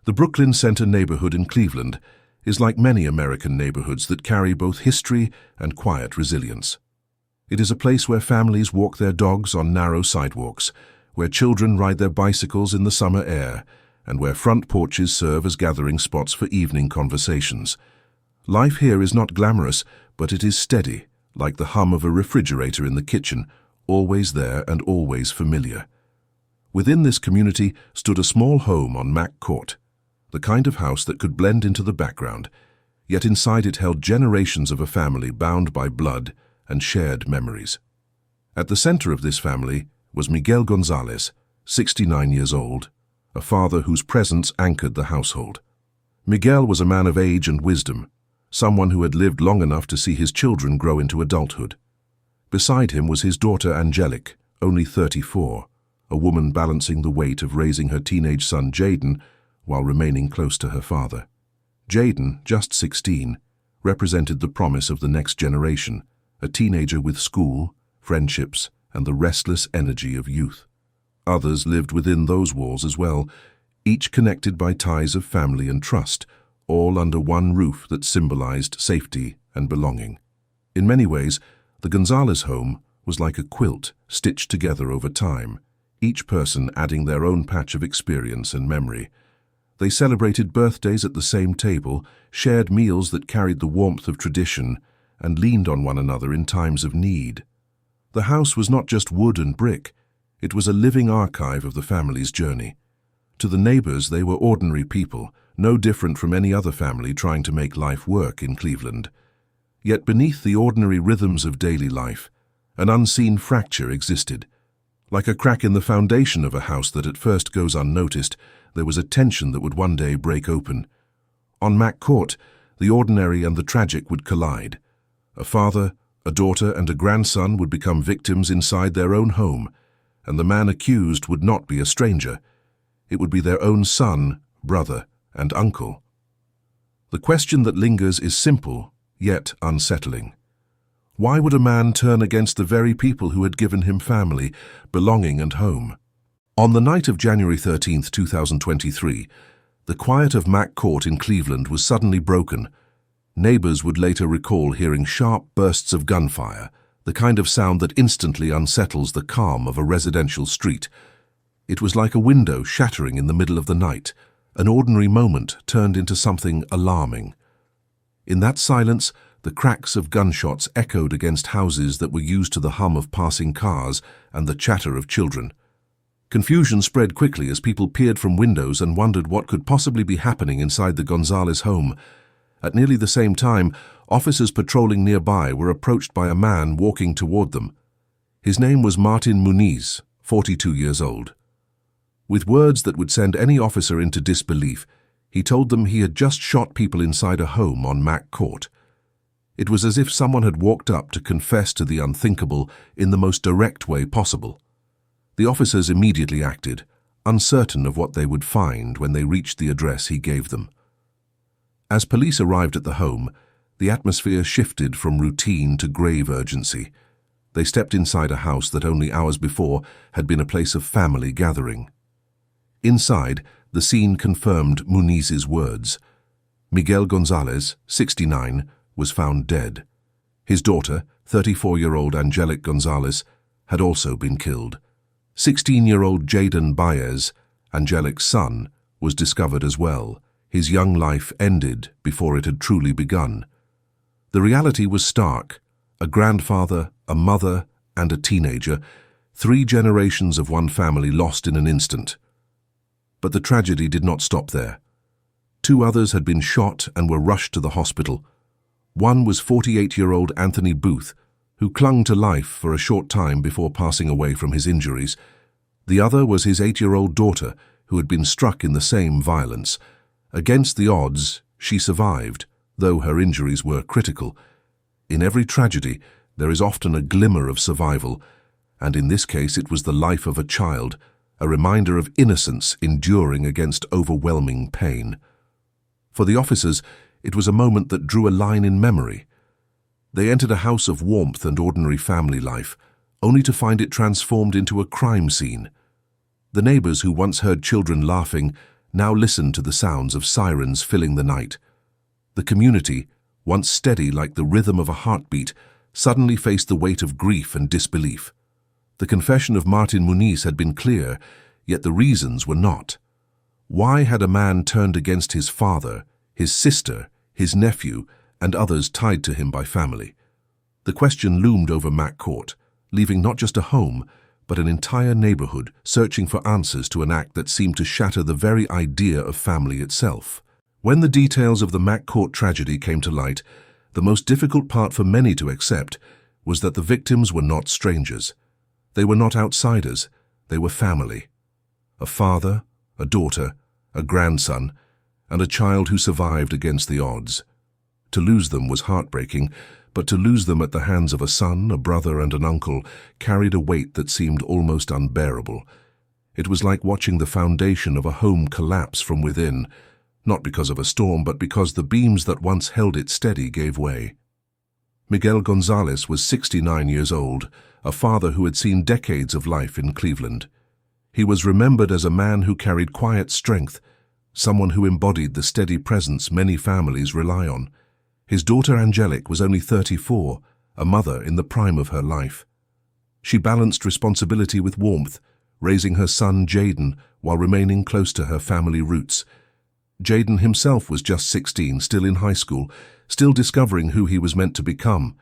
The Brooklyn Center neighborhood in Cleveland is like many American neighborhoods that carry both history and quiet resilience. It is a place where families walk their dogs on narrow sidewalks, where children ride their bicycles in the summer air, and where front porches serve as gathering spots for evening conversations. Life here is not glamorous, but it is steady, like the hum of a refrigerator in the kitchen, always there and always familiar. Within this community stood a small home on Mack Court, the kind of house that could blend into the background, yet inside it held generations of a family bound by blood and shared memories. At the center of this family was Miguel Gonzalez, 69 years old, a father whose presence anchored the household. Miguel was a man of age and wisdom, someone who had lived long enough to see his children grow into adulthood. Beside him was his daughter Angelic, only 34, a woman balancing the weight of raising her teenage son Jayden while remaining close to her father. Jayden, just 16, represented the promise of the next generation, a teenager with school, friendships, and the restless energy of youth. Others lived within those walls as well, each connected by ties of family and trust, all under one roof that symbolized safety and belonging. In many ways, the Gonzalez home was like a quilt stitched together over time, each person adding their own patch of experience and memory. They celebrated birthdays at the same table, shared meals that carried the warmth of tradition, and leaned on one another in times of need. The house was not just wood and brick, it was a living archive of the family's journey. To the neighbors, they were ordinary people, no different from any other family trying to make life work in Cleveland. Yet beneath the ordinary rhythms of daily life, an unseen fracture existed. Like a crack in the foundation of a house that at first goes unnoticed, there was a tension that would one day break open. On Mack Court, the ordinary and the tragic would collide. A father, a daughter, and a grandson would become victims inside their own home, and the man accused would not be a stranger. It would be their own son, brother, and uncle. The question that lingers is simple, yet unsettling. Why would a man turn against the very people who had given him family, belonging, and home? On the night of January 13, 2023, the quiet of Mack Court in Cleveland was suddenly broken. Neighbors would later recall hearing sharp bursts of gunfire, the kind of sound that instantly unsettles the calm of a residential street. It was like a window shattering in the middle of the night, an ordinary moment turned into something alarming. In that silence, the cracks of gunshots echoed against houses that were used to the hum of passing cars and the chatter of children. Confusion spread quickly as people peered from windows and wondered what could possibly be happening inside the Gonzalez home. At nearly the same time, officers patrolling nearby were approached by a man walking toward them. His name was Martin Muniz, 42 years old. With words that would send any officer into disbelief, he told them he had just shot people inside a home on Mack Court. It was as if someone had walked up to confess to the unthinkable in the most direct way possible. The officers immediately acted, uncertain of what they would find when they reached the address he gave them. As police arrived at the home, the atmosphere shifted from routine to grave urgency. They stepped inside a house that only hours before had been a place of family gathering. Inside, the scene confirmed Muniz's words. Miguel Gonzalez, 69, was found dead. His daughter, 34-year-old Angelic Gonzalez, had also been killed. 16-year-old Jayden Baez, Angelic's son, was discovered as well. His young life ended before it had truly begun. The reality was stark. A grandfather, a mother, and a teenager, 3 generations of one family lost in an instant. But the tragedy did not stop there. 2 others had been shot and were rushed to the hospital. One was 48-year-old Anthony Boothe, who clung to life for a short time before passing away from his injuries. The other was his 8-year-old daughter, who had been struck in the same violence. Against the odds, she survived, though her injuries were critical. In every tragedy, there is often a glimmer of survival, and in this case it was the life of a child, a reminder of innocence enduring against overwhelming pain. For the officers, it was a moment that drew a line in memory. They entered a house of warmth and ordinary family life, only to find it transformed into a crime scene. The neighbors who once heard children laughing now listened to the sounds of sirens filling the night. The community, once steady like the rhythm of a heartbeat, suddenly faced the weight of grief and disbelief. The confession of Martin Muniz had been clear, yet the reasons were not. Why had a man turned against his father, his sister, his nephew, and others tied to him by family? The question loomed over Mack Court, leaving not just a home, but an entire neighborhood searching for answers to an act that seemed to shatter the very idea of family itself. When the details of the Mack Court tragedy came to light, the most difficult part for many to accept was that the victims were not strangers. They were not outsiders, they were family. A father, a daughter, a grandson, and a child who survived against the odds. To lose them was heartbreaking, but to lose them at the hands of a son, a brother, and an uncle carried a weight that seemed almost unbearable. It was like watching the foundation of a home collapse from within, not because of a storm, but because the beams that once held it steady gave way. Miguel Gonzalez was 69 years old, a father who had seen decades of life in Cleveland. He was remembered as a man who carried quiet strength, someone who embodied the steady presence many families rely on. His daughter Angelic was only 34, a mother in the prime of her life. She balanced responsibility with warmth, raising her son Jayden while remaining close to her family roots. Jayden himself was just 16, still in high school, still discovering who he was meant to become.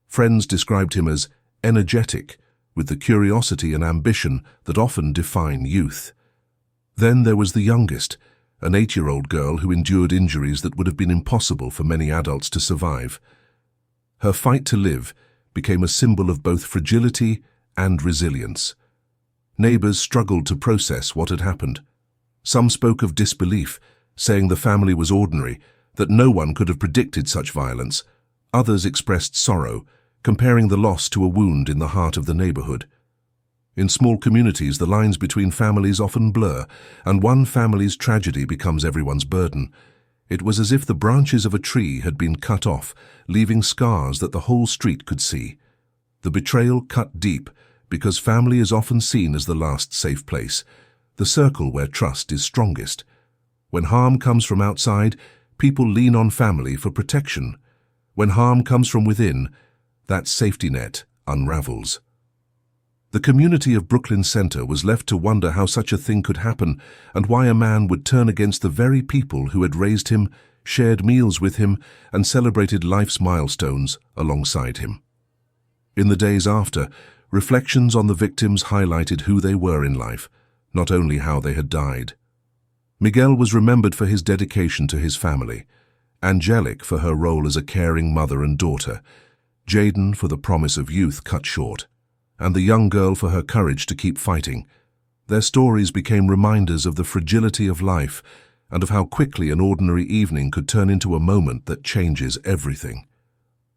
Friends described him as energetic, with the curiosity and ambition that often define youth. Then there was the youngest, an 8-year-old girl who endured injuries that would have been impossible for many adults to survive. Her fight to live became a symbol of both fragility and resilience. Neighbors struggled to process what had happened. Some spoke of disbelief, saying the family was ordinary, that no one could have predicted such violence. Others expressed sorrow, comparing the loss to a wound in the heart of the neighborhood. In small communities, the lines between families often blur, and one family's tragedy becomes everyone's burden. It was as if the branches of a tree had been cut off, leaving scars that the whole street could see. The betrayal cut deep, because family is often seen as the last safe place, the circle where trust is strongest. When harm comes from outside, people lean on family for protection. When harm comes from within, that safety net unravels. The community of Brooklyn Center was left to wonder how such a thing could happen and why a man would turn against the very people who had raised him, shared meals with him, and celebrated life's milestones alongside him. In the days after, reflections on the victims highlighted who they were in life, not only how they had died. Miguel was remembered for his dedication to his family, Angelic for her role as a caring mother and daughter, Jayden for the promise of youth cut short, and the young girl for her courage to keep fighting. Their stories became reminders of the fragility of life and of how quickly an ordinary evening could turn into a moment that changes everything.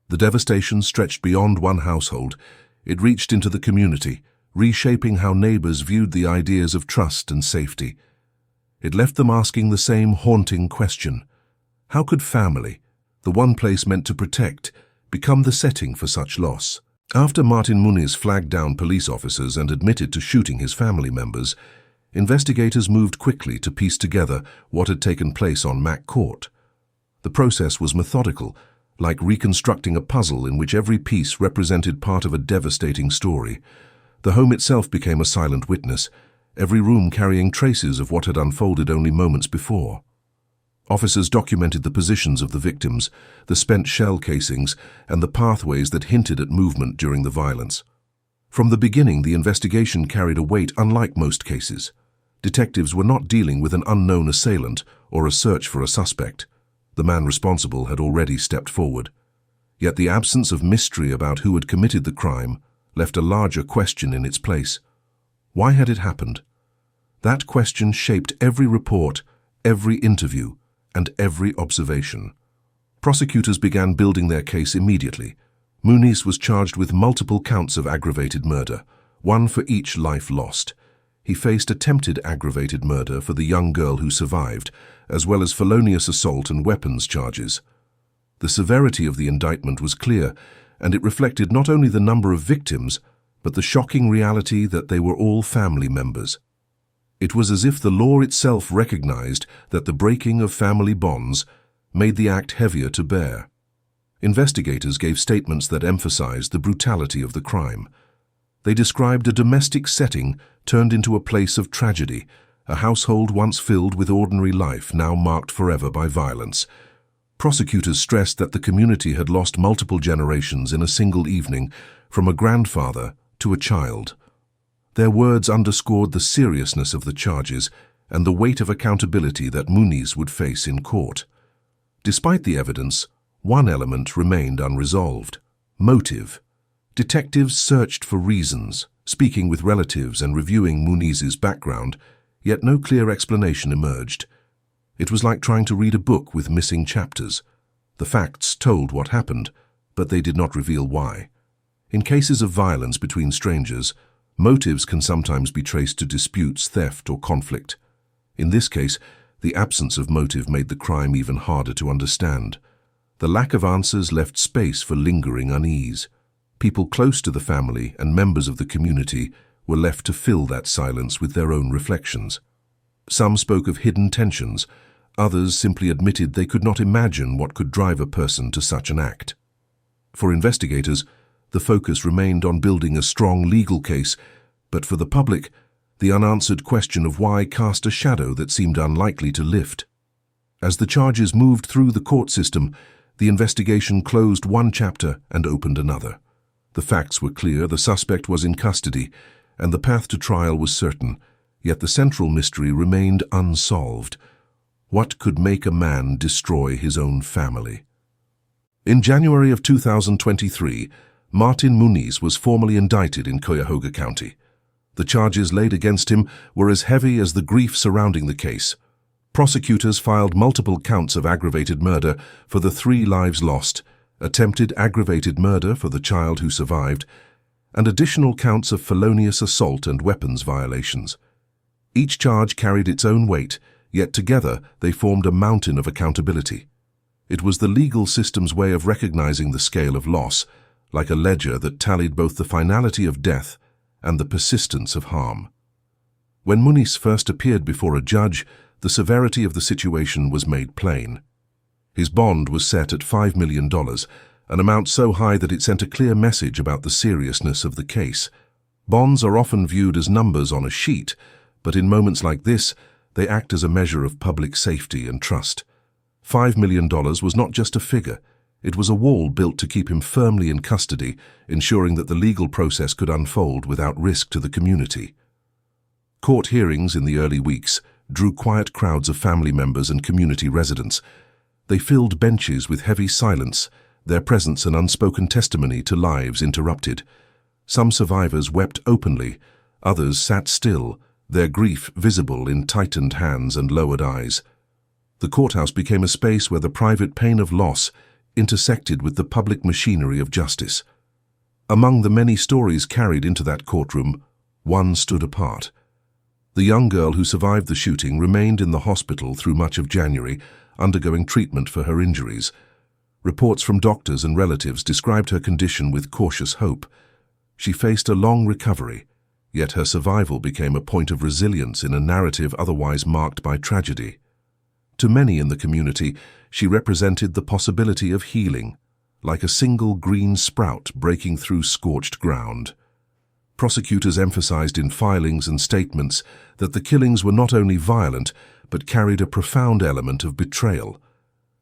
The devastation stretched beyond one household. It reached into the community, reshaping how neighbors viewed the ideas of trust and safety. It left them asking the same haunting question: how could family, the one place meant to protect, become the setting for such loss? After Martin Muniz flagged down police officers and admitted to shooting his family members, investigators moved quickly to piece together what had taken place on Mack Court. The process was methodical, like reconstructing a puzzle in which every piece represented part of a devastating story. The home itself became a silent witness, every room carrying traces of what had unfolded only moments before. Officers documented the positions of the victims, the spent shell casings, and the pathways that hinted at movement during the violence. From the beginning, the investigation carried a weight unlike most cases. Detectives were not dealing with an unknown assailant or a search for a suspect. The man responsible had already stepped forward. Yet the absence of mystery about who had committed the crime left a larger question in its place. Why had it happened? That question shaped every report, every interview, and every observation. Prosecutors began building their case immediately. Muniz was charged with multiple counts of aggravated murder, one for each life lost. He faced attempted aggravated murder for the young girl who survived, as well as felonious assault and weapons charges. The severity of the indictment was clear, and it reflected not only the number of victims, but the shocking reality that they were all family members. It was as if the law itself recognized that the breaking of family bonds made the act heavier to bear. Investigators gave statements that emphasized the brutality of the crime. They described a domestic setting turned into a place of tragedy, a household once filled with ordinary life now marked forever by violence. Prosecutors stressed that the community had lost multiple generations in a single evening, from a grandfather to a child. Their words underscored the seriousness of the charges and the weight of accountability that Muniz would face in court. Despite the evidence, one element remained unresolved: motive. Detectives searched for reasons, speaking with relatives and reviewing Muniz's background, yet no clear explanation emerged. It was like trying to read a book with missing chapters. The facts told what happened, but they did not reveal why. In cases of violence between strangers, motives can sometimes be traced to disputes, theft, or conflict. In this case, the absence of motive made the crime even harder to understand. The lack of answers left space for lingering unease. People close to the family and members of the community were left to fill that silence with their own reflections. Some spoke of hidden tensions. Others simply admitted they could not imagine what could drive a person to such an act. For investigators, the focus remained on building a strong legal case, but for the public, the unanswered question of why cast a shadow that seemed unlikely to lift. As the charges moved through the court system, the investigation closed one chapter and opened another. The facts were clear, the suspect was in custody, and the path to trial was certain, yet the central mystery remained unsolved. What could make a man destroy his own family? In January of 2023, Martin Muniz was formally indicted in Cuyahoga County. The charges laid against him were as heavy as the grief surrounding the case. Prosecutors filed multiple counts of aggravated murder for the 3 lives lost, attempted aggravated murder for the child who survived, and additional counts of felonious assault and weapons violations. Each charge carried its own weight, yet together they formed a mountain of accountability. It was the legal system's way of recognizing the scale of loss, like a ledger that tallied both the finality of death and the persistence of harm. When Muniz first appeared before a judge, the severity of the situation was made plain. His bond was set at $5 million, an amount so high that it sent a clear message about the seriousness of the case. Bonds are often viewed as numbers on a sheet, but in moments like this, they act as a measure of public safety and trust. $5 million was not just a figure. It was a wall built to keep him firmly in custody, ensuring that the legal process could unfold without risk to the community. Court hearings in the early weeks drew quiet crowds of family members and community residents. They filled benches with heavy silence, their presence an unspoken testimony to lives interrupted. Some survivors wept openly, others sat still, their grief visible in tightened hands and lowered eyes. The courthouse became a space where the private pain of loss intersected with the public machinery of justice. Among the many stories carried into that courtroom, one stood apart. The young girl who survived the shooting remained in the hospital through much of January, undergoing treatment for her injuries. Reports from doctors and relatives described her condition with cautious hope. She faced a long recovery, yet her survival became a point of resilience in a narrative otherwise marked by tragedy. To many in the community, she represented the possibility of healing, like a single green sprout breaking through scorched ground. Prosecutors emphasized in filings and statements that the killings were not only violent, but carried a profound element of betrayal.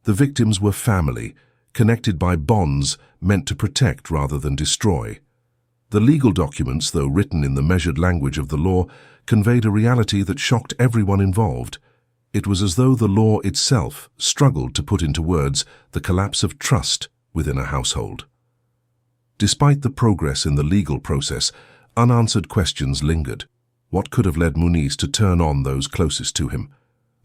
The victims were family, connected by bonds meant to protect rather than destroy. The legal documents, though written in the measured language of the law, conveyed a reality that shocked everyone involved. It was as though the law itself struggled to put into words the collapse of trust within a household. Despite the progress in the legal process, unanswered questions lingered. What could have led Muniz to turn on those closest to him?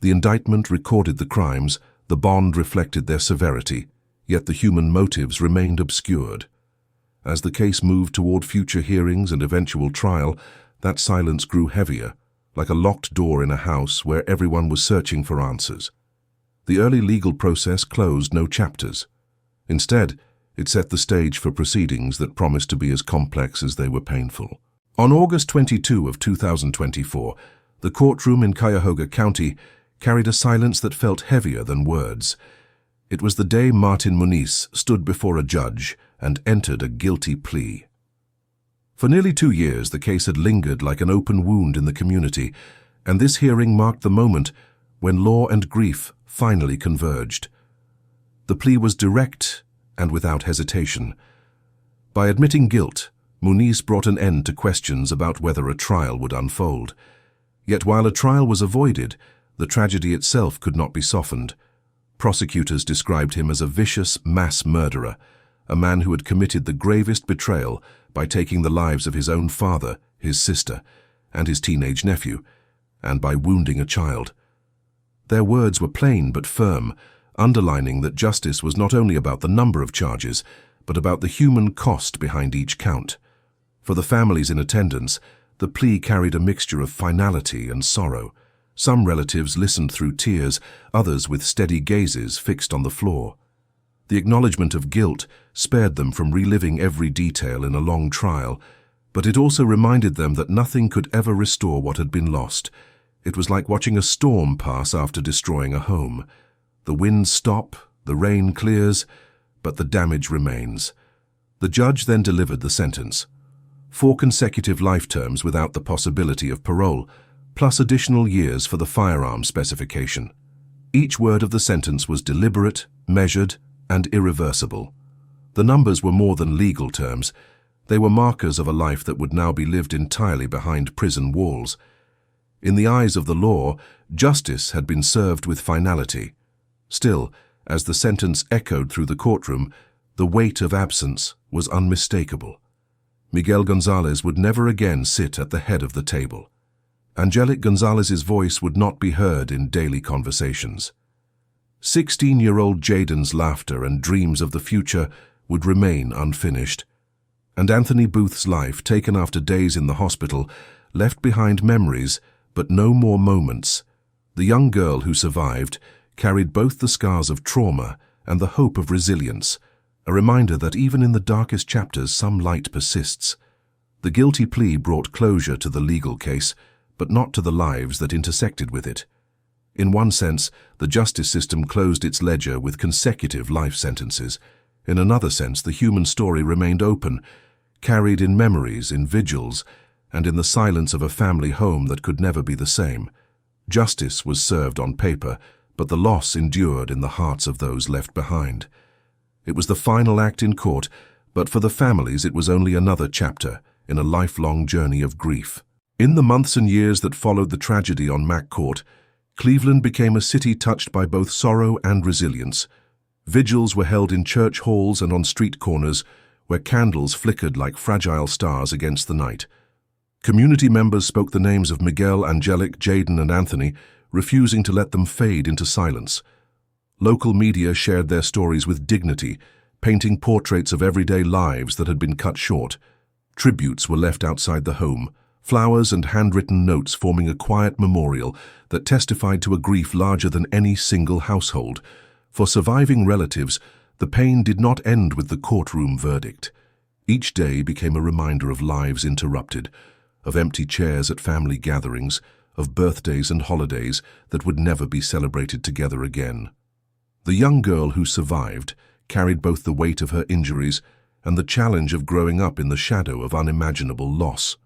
The indictment recorded the crimes, the bond reflected their severity, yet the human motives remained obscured. As the case moved toward future hearings and eventual trial, that silence grew heavier, like a locked door in a house where everyone was searching for answers. The early legal process closed no chapters. Instead, it set the stage for proceedings that promised to be as complex as they were painful. On August 22 of 2024, The courtroom in Cuyahoga County carried a silence that felt heavier than words. It was the day Martin Muniz stood before a judge and entered a guilty plea. For nearly 2 years, the case had lingered like an open wound in the community, and this hearing marked the moment when law and grief finally converged. The plea was direct and without hesitation. By admitting guilt, Muniz brought an end to questions about whether a trial would unfold. Yet while a trial was avoided, the tragedy itself could not be softened. Prosecutors described him as a vicious mass murderer, a man who had committed the gravest betrayal by taking the lives of his own father, his sister, and his teenage nephew, and by wounding a child. Their words were plain but firm, underlining that justice was not only about the number of charges, but about the human cost behind each count. For the families in attendance, the plea carried a mixture of finality and sorrow. Some relatives listened through tears, others with steady gazes fixed on the floor. The acknowledgement of guilt spared them from reliving every detail in a long trial, but it also reminded them that nothing could ever restore what had been lost. It was like watching a storm pass after destroying a home. The winds stop, the rain clears, but the damage remains. The judge then delivered the sentence: 4 consecutive life terms without the possibility of parole, plus additional years for the firearm specification. Each word of the sentence was deliberate, measured, and irreversible. The numbers were more than legal terms. They were markers of a life that would now be lived entirely behind prison walls. In the eyes of the law, justice had been served with finality. Still, as the sentence echoed through the courtroom, the weight of absence was unmistakable. Miguel Gonzalez would never again sit at the head of the table. Angelic Gonzalez's voice would not be heard in daily conversations. 16-year-old Jayden's laughter and dreams of the future would remain unfinished. And Anthony Boothe's life, taken after days in the hospital, left behind memories, but no more moments. The young girl who survived carried both the scars of trauma and the hope of resilience, a reminder that even in the darkest chapters some light persists. The guilty plea brought closure to the legal case, but not to the lives that intersected with it. In one sense, the justice system closed its ledger with consecutive life sentences. In another sense, the human story remained open, carried in memories, in vigils, and in the silence of a family home that could never be the same. Justice was served on paper, but the loss endured in the hearts of those left behind. It was the final act in court, but for the families it was only another chapter in a lifelong journey of grief. In the months and years that followed the tragedy on Mack Court, Cleveland became a city touched by both sorrow and resilience. Vigils were held in church halls and on street corners, where candles flickered like fragile stars against the night. Community members spoke the names of Miguel, Angelic, Jayden, and Anthony, refusing to let them fade into silence. Local media shared their stories with dignity, painting portraits of everyday lives that had been cut short. Tributes were left outside the home, flowers and handwritten notes forming a quiet memorial that testified to a grief larger than any single household. For surviving relatives, the pain did not end with the courtroom verdict. Each day became a reminder of lives interrupted, of empty chairs at family gatherings, of birthdays and holidays that would never be celebrated together again. The young girl who survived carried both the weight of her injuries and the challenge of growing up in the shadow of unimaginable loss.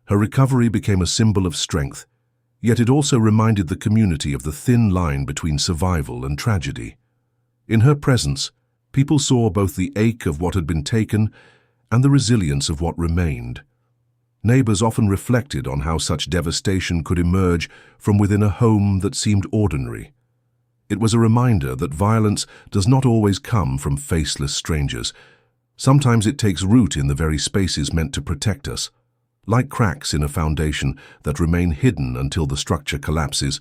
Her recovery became a symbol of strength, yet it also reminded the community of the thin line between survival and tragedy. In her presence, people saw both the ache of what had been taken and the resilience of what remained. Neighbors often reflected on how such devastation could emerge from within a home that seemed ordinary. It was a reminder that violence does not always come from faceless strangers. Sometimes it takes root in the very spaces meant to protect us. Like cracks in a foundation that remain hidden until the structure collapses,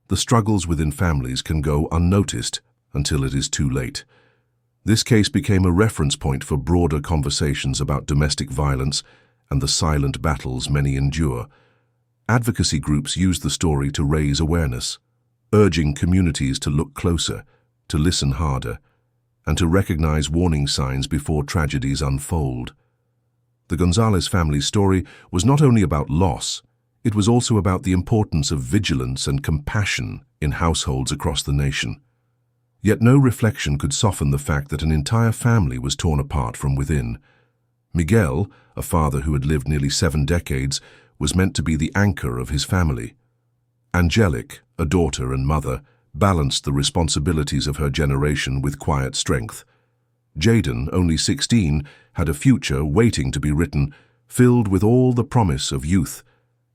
the struggles within families can go unnoticed until it is too late. This case became a reference point for broader conversations about domestic violence and the silent battles many endure. Advocacy groups used the story to raise awareness, urging communities to look closer, to listen harder, and to recognize warning signs before tragedies unfold. The Gonzalez family's story was not only about loss, It was also about the importance of vigilance and compassion in households across the nation. Yet no reflection could soften the fact that an entire family was torn apart from within. Miguel, a father who had lived nearly 7 decades, was meant to be the anchor of his family. Angelic, a daughter and mother, balanced the responsibilities of her generation with quiet strength. Jayden, only 16, had a future waiting to be written, filled with all the promise of youth.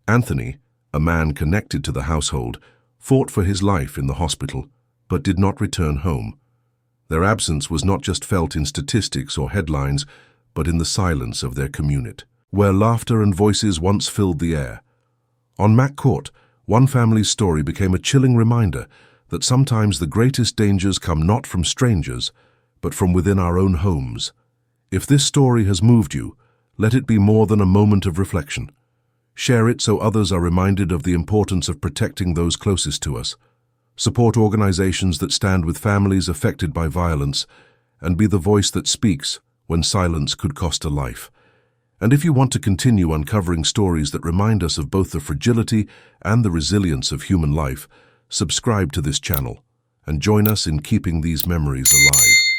Anthony, a man connected to the household, fought for his life in the hospital, but did not return home. Their absence was not just felt in statistics or headlines, but in the silence of their community, where laughter and voices once filled the air. On Mack Court, one family's story became a chilling reminder that sometimes the greatest dangers come not from strangers, but from within our own homes. If this story has moved you, let it be more than a moment of reflection. Share it so others are reminded of the importance of protecting those closest to us. Support organizations that stand with families affected by violence, and be the voice that speaks when silence could cost a life. And if you want to continue uncovering stories that remind us of both the fragility and the resilience of human life, subscribe to this channel and join us in keeping these memories alive.